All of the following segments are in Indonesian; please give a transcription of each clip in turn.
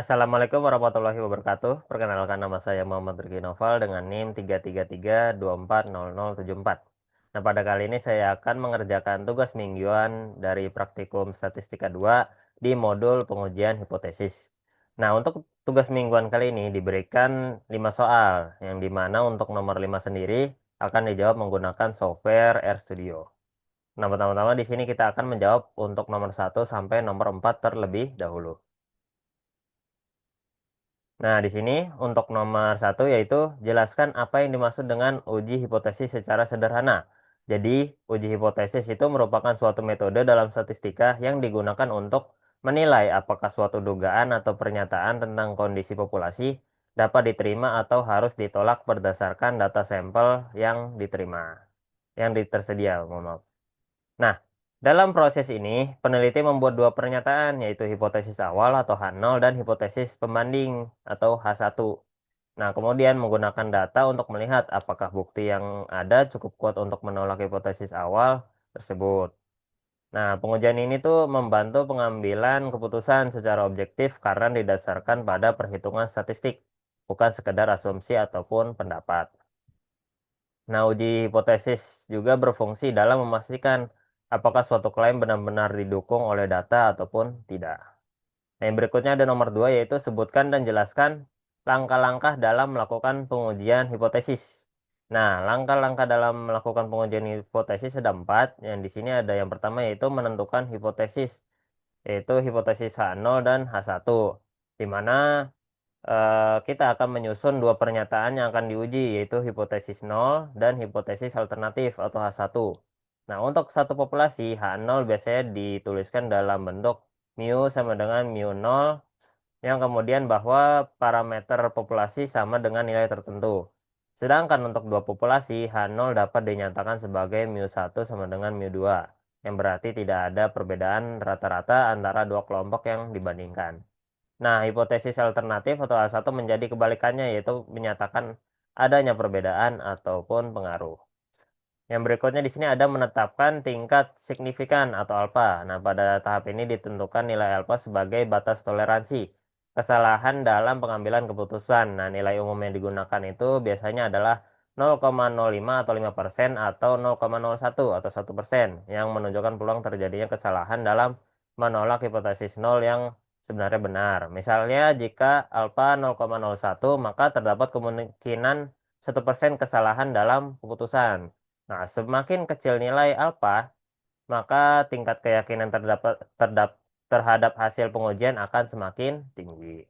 Assalamualaikum warahmatullahi wabarakatuh. Perkenalkan nama saya Muhammad Riki Noval dengan NIM 333240074. Nah, pada kali ini saya akan mengerjakan tugas mingguan dari Praktikum Statistika 2 di modul pengujian hipotesis. Nah, untuk tugas mingguan kali ini diberikan 5 soal, yang dimana untuk nomor 5 sendiri akan dijawab menggunakan software RStudio. Nah, pertama-tama di sini kita akan menjawab untuk nomor 1 sampai nomor 4 terlebih dahulu. Nah, di sini untuk nomor 1 yaitu jelaskan apa yang dimaksud dengan uji hipotesis secara sederhana. Jadi, uji hipotesis itu merupakan suatu metode dalam statistika yang digunakan untuk menilai apakah suatu dugaan atau pernyataan tentang kondisi populasi dapat diterima atau harus ditolak berdasarkan data sampel yang tersedia, mohon maaf. Nah, dalam proses ini, peneliti membuat dua pernyataan, yaitu hipotesis awal atau H0 dan hipotesis pembanding atau H1. Nah, kemudian menggunakan data untuk melihat apakah bukti yang ada cukup kuat untuk menolak hipotesis awal tersebut. Nah, pengujian ini tuh membantu pengambilan keputusan secara objektif karena didasarkan pada perhitungan statistik, bukan sekedar asumsi ataupun pendapat. Nah, uji hipotesis juga berfungsi dalam memastikan apakah suatu klaim benar-benar didukung oleh data ataupun tidak. Nah, yang berikutnya ada nomor 2 yaitu sebutkan dan jelaskan langkah-langkah dalam melakukan pengujian hipotesis. Nah, langkah-langkah dalam melakukan pengujian hipotesis ada 4. Yang di sini ada yang pertama yaitu menentukan hipotesis, yaitu hipotesis H0 dan H1. Di mana kita akan menyusun dua pernyataan yang akan diuji, yaitu hipotesis 0 dan hipotesis alternatif atau H1. Nah, untuk satu populasi, H0 biasanya dituliskan dalam bentuk mu sama dengan mu 0, yang kemudian bahwa parameter populasi sama dengan nilai tertentu. Sedangkan untuk dua populasi, H0 dapat dinyatakan sebagai mu 1 sama dengan mu 2, yang berarti tidak ada perbedaan rata-rata antara dua kelompok yang dibandingkan. Nah, hipotesis alternatif atau A1 menjadi kebalikannya, yaitu menyatakan adanya perbedaan ataupun pengaruh. Yang berikutnya di sini ada menetapkan tingkat signifikan atau alfa. Nah, pada tahap ini ditentukan nilai alfa sebagai batas toleransi kesalahan dalam pengambilan keputusan. Nah, nilai umum yang digunakan itu biasanya adalah 0,05 atau 5% atau 0,01 atau 1% yang menunjukkan peluang terjadinya kesalahan dalam menolak hipotesis 0 yang sebenarnya benar. Misalnya jika alfa 0,01 maka terdapat kemungkinan 1% kesalahan dalam keputusan. Nah, semakin kecil nilai alfa, maka tingkat keyakinan terhadap hasil pengujian akan semakin tinggi.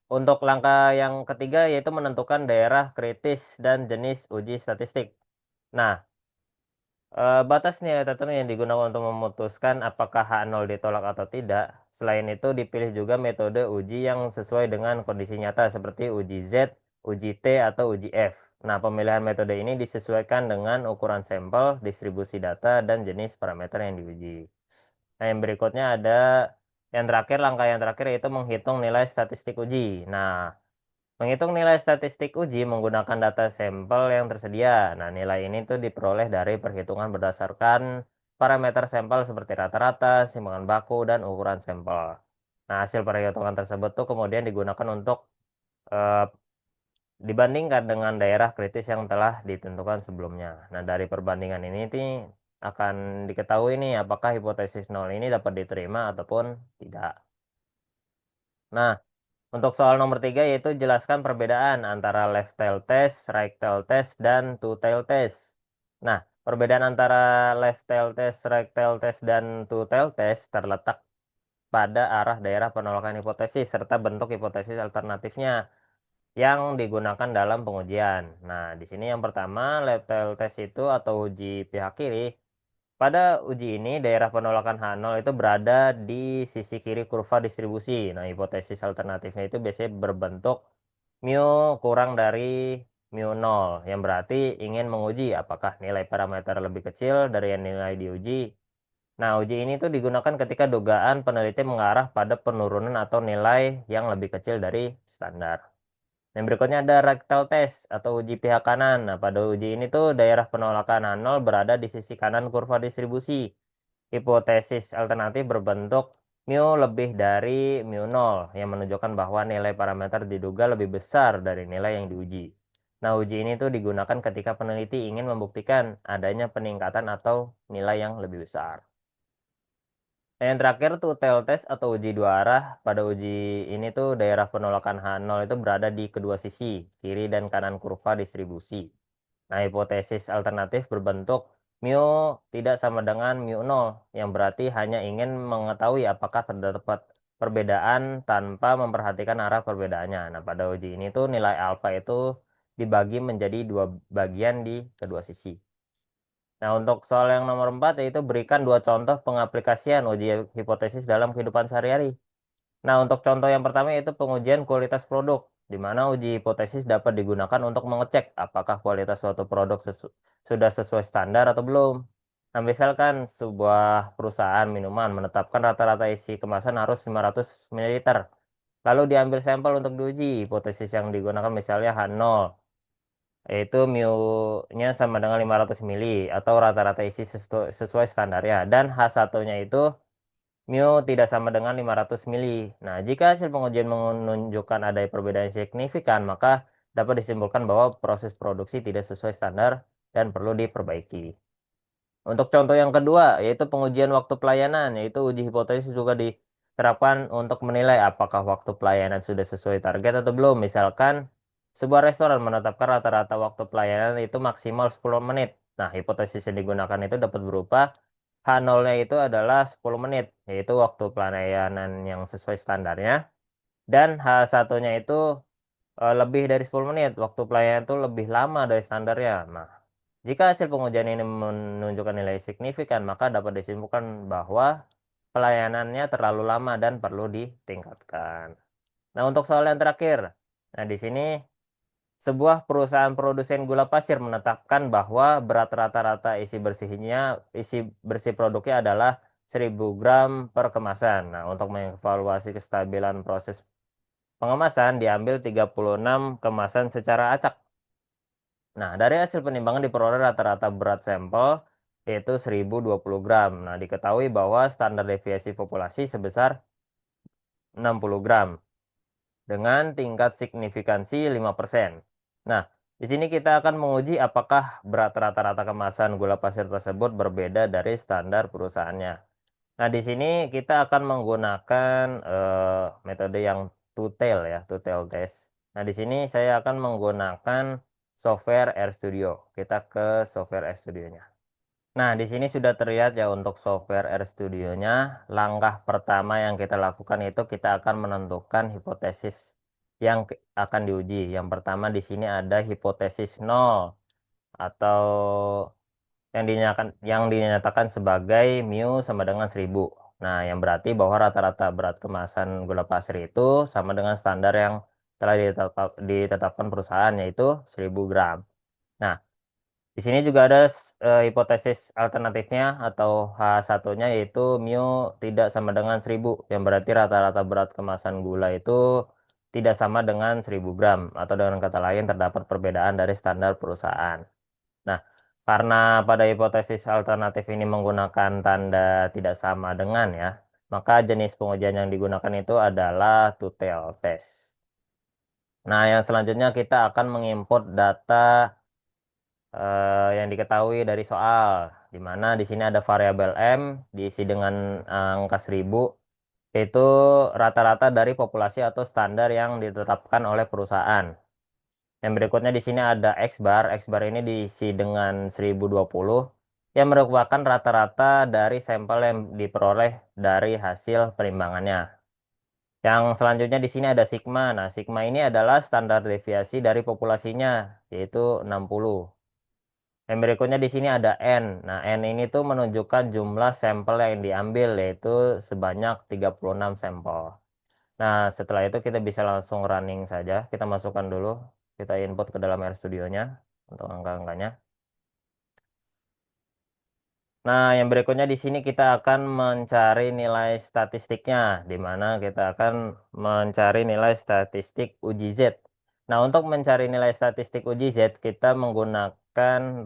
Untuk langkah yang ketiga yaitu menentukan daerah kritis dan jenis uji statistik. Nah, batas nilai tertentu yang digunakan untuk memutuskan apakah H0 ditolak atau tidak. Selain itu, dipilih juga metode uji yang sesuai dengan kondisi nyata seperti uji Z, uji T, atau uji F. Nah, pemilihan metode ini disesuaikan dengan ukuran sampel, distribusi data, dan jenis parameter yang diuji. Nah, yang berikutnya ada langkah yang terakhir yaitu menghitung nilai statistik uji. Nah, menghitung nilai statistik uji menggunakan data sampel yang tersedia. Nah, nilai ini tuh diperoleh dari perhitungan berdasarkan parameter sampel seperti rata-rata, simpangan baku, dan ukuran sampel. Nah, hasil perhitungan tersebut tuh kemudian digunakan untuk eh, dibandingkan dengan daerah kritis yang telah ditentukan sebelumnya. Nah, dari perbandingan ini akan diketahui nih apakah hipotesis 0 ini dapat diterima ataupun tidak. Nah, untuk soal nomor 3 yaitu jelaskan perbedaan antara left tail test, right tail test, dan two tail test. Nah, perbedaan antara left tail test, right tail test, dan two tail test terletak pada arah daerah penolakan hipotesis serta bentuk hipotesis alternatifnya yang digunakan dalam pengujian. Nah, di sini yang pertama left tail test itu atau uji pihak kiri. Pada uji ini, daerah penolakan H0 itu berada di sisi kiri kurva distribusi. Nah, hipotesis alternatifnya itu biasanya berbentuk mu kurang dari mu 0, yang berarti ingin menguji apakah nilai parameter lebih kecil dari yang nilai diuji. Nah, uji ini tuh digunakan ketika dugaan peneliti mengarah pada penurunan atau nilai yang lebih kecil dari standar. Yang berikutnya ada rectal test atau uji pihak kanan. Nah, pada uji ini tuh daerah penolakan H0 berada di sisi kanan kurva distribusi. Hipotesis alternatif berbentuk mu lebih dari mu 0 yang menunjukkan bahwa nilai parameter diduga lebih besar dari nilai yang diuji. Nah, uji ini tuh digunakan ketika peneliti ingin membuktikan adanya peningkatan atau nilai yang lebih besar. Nah, yang terakhir tuh tail test atau uji dua arah. Pada uji ini tuh daerah penolakan H0 itu berada di kedua sisi, kiri dan kanan kurva distribusi. Nah, hipotesis alternatif berbentuk mu tidak sama dengan mu 0, yang berarti hanya ingin mengetahui apakah terdapat perbedaan tanpa memperhatikan arah perbedaannya. Nah, pada uji ini tuh nilai alfa itu dibagi menjadi dua bagian di kedua sisi. Nah, untuk soal yang nomor 4 yaitu berikan dua contoh pengaplikasian uji hipotesis dalam kehidupan sehari-hari. Nah, untuk contoh yang pertama yaitu pengujian kualitas produk, di mana uji hipotesis dapat digunakan untuk mengecek apakah kualitas suatu produk sudah sesuai standar atau belum. Nah, misalkan sebuah perusahaan minuman menetapkan rata-rata isi kemasan harus 500 ml. Lalu diambil sampel untuk diuji. Hipotesis yang digunakan misalnya H0, yaitu mu-nya sama dengan 500 mili atau rata-rata isi sesuai standarnya. Dan H1-nya itu mu tidak sama dengan 500 mili. Nah, jika hasil pengujian menunjukkan ada perbedaan signifikan, maka dapat disimpulkan bahwa proses produksi tidak sesuai standar dan perlu diperbaiki. Untuk contoh yang kedua, yaitu pengujian waktu pelayanan, yaitu uji hipotesis juga diterapkan untuk menilai apakah waktu pelayanan sudah sesuai target atau belum. Misalkan, sebuah restoran menetapkan rata-rata waktu pelayanan itu maksimal 10 menit. Nah, hipotesis yang digunakan itu dapat berupa H0-nya itu adalah 10 menit, yaitu waktu pelayanan yang sesuai standarnya. Dan H1-nya itu lebih dari 10 menit, waktu pelayanan itu lebih lama dari standarnya. Nah, jika hasil pengujian ini menunjukkan nilai signifikan, maka dapat disimpulkan bahwa pelayanannya terlalu lama dan perlu ditingkatkan. Nah, untuk soal yang terakhir. Nah, di sini sebuah perusahaan produsen gula pasir menetapkan bahwa berat rata-rata isi bersih produknya adalah 1000 gram per kemasan. Nah, untuk mengevaluasi kestabilan proses pengemasan, diambil 36 kemasan secara acak. Nah, dari hasil penimbangan diperoleh rata-rata berat sampel yaitu 1020 gram. Nah, diketahui bahwa standar deviasi populasi sebesar 60 gram dengan tingkat signifikansi 5%. Nah, di sini kita akan menguji apakah berat rata-rata kemasan gula pasir tersebut berbeda dari standar perusahaannya. Nah, di sini kita akan menggunakan metode yang two-tail ya, two-tail test. Nah, di sini saya akan menggunakan software RStudio. Kita ke software RStudionya. Nah, di sini sudah terlihat ya untuk software RStudionya. Langkah pertama yang kita lakukan itu kita akan menentukan hipotesis yang akan diuji. Yang pertama di sini ada hipotesis 0 atau yang dinyatakan sebagai mu sama dengan 1000. Nah, yang berarti bahwa rata-rata berat kemasan gula pasir itu sama dengan standar yang telah ditetapkan perusahaan, yaitu 1000 gram. Nah, di sini juga ada hipotesis alternatifnya atau H1-nya yaitu mu tidak sama dengan 1000, yang berarti rata-rata berat kemasan gula itu tidak sama dengan 1000 gram, atau dengan kata lain terdapat perbedaan dari standar perusahaan. Nah, karena pada hipotesis alternatif ini menggunakan tanda tidak sama dengan ya, maka jenis pengujian yang digunakan itu adalah two-tail test. Nah, yang selanjutnya kita akan mengimport data yang diketahui dari soal, di mana di sini ada variabel M diisi dengan angka 1000, itu rata-rata dari populasi atau standar yang ditetapkan oleh perusahaan. Yang berikutnya di sini ada X bar. X bar ini diisi dengan 1020 yang merupakan rata-rata dari sampel yang diperoleh dari hasil perimbangannya. Yang selanjutnya di sini ada sigma. Nah, sigma ini adalah standar deviasi dari populasinya, yaitu 60. Yang berikutnya di sini ada N. Nah, N ini tuh menunjukkan jumlah sampel yang diambil, yaitu sebanyak 36 sampel. Nah, setelah itu kita bisa langsung running saja. Kita masukkan dulu, kita input ke dalam RStudionya untuk angka-angkanya. Nah, yang berikutnya di sini kita akan mencari nilai statistiknya, di mana kita akan mencari nilai statistik uji Z. Nah, untuk mencari nilai statistik uji Z, kita menggunakan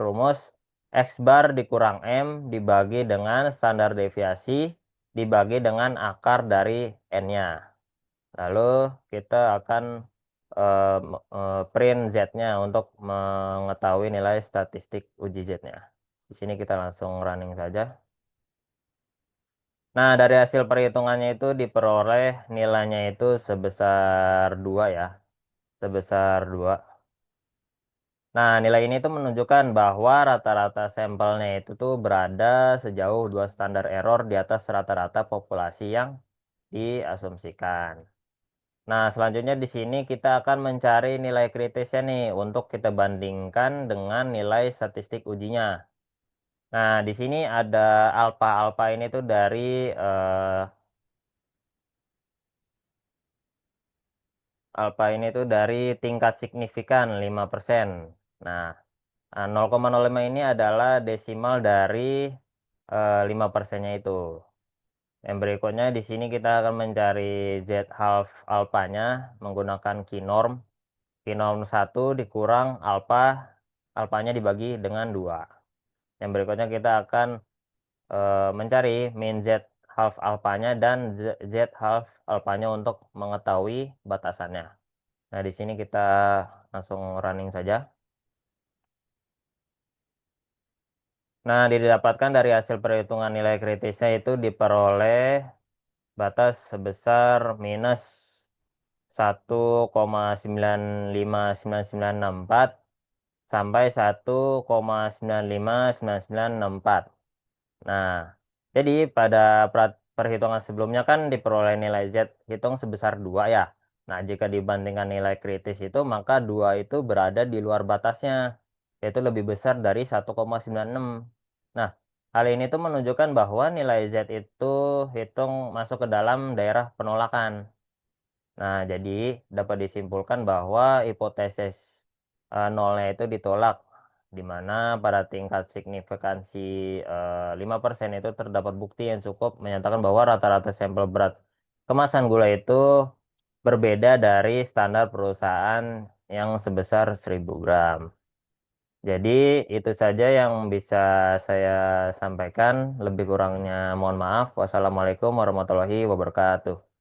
rumus X bar dikurang M dibagi dengan standar deviasi dibagi dengan akar dari N-nya. Lalu kita akan print Z-nya untuk mengetahui nilai statistik uji Z-nya. Di sini kita langsung running saja. Nah, dari hasil perhitungannya itu diperoleh nilainya itu sebesar 2 ya. Sebesar 2. Nah, nilai ini tuh menunjukkan bahwa rata-rata sampelnya itu tuh berada sejauh 2 standar error di atas rata-rata populasi yang diasumsikan. Nah, selanjutnya di sini kita akan mencari nilai kritisnya nih untuk kita bandingkan dengan nilai statistik ujinya. Nah, di sini ada alfa-alfa ini tuh dari alfa ini tuh dari tingkat signifikan 5%. Nah, 0,05 ini adalah desimal dari 5%-nya itu. Yang berikutnya di sini kita akan mencari Z half alfanya menggunakan kinorm. Kinorm 1 dikurang alfa, alfanya dibagi dengan 2. Yang berikutnya kita akan mencari min Z half alfanya dan Z half alfanya untuk mengetahui batasannya. Nah, di sini kita langsung running saja. Nah, didapatkan dari hasil perhitungan nilai kritisnya itu diperoleh batas sebesar minus 1,959964 sampai 1,959964. Nah, jadi pada perhitungan sebelumnya kan diperoleh nilai Z hitung sebesar 2 ya. Nah, jika dibandingkan nilai kritis itu, maka 2 itu berada di luar batasnya, yaitu lebih besar dari 1,96. Nah, hal ini tuh menunjukkan bahwa nilai Z itu hitung masuk ke dalam daerah penolakan. Nah, jadi dapat disimpulkan bahwa hipotesis nolnya itu ditolak, di mana pada tingkat signifikansi 5% itu terdapat bukti yang cukup menyatakan bahwa rata-rata sampel berat kemasan gula itu berbeda dari standar perusahaan yang sebesar 1000 gram. Jadi itu saja yang bisa saya sampaikan. Lebih kurangnya mohon maaf. Wassalamualaikum warahmatullahi wabarakatuh.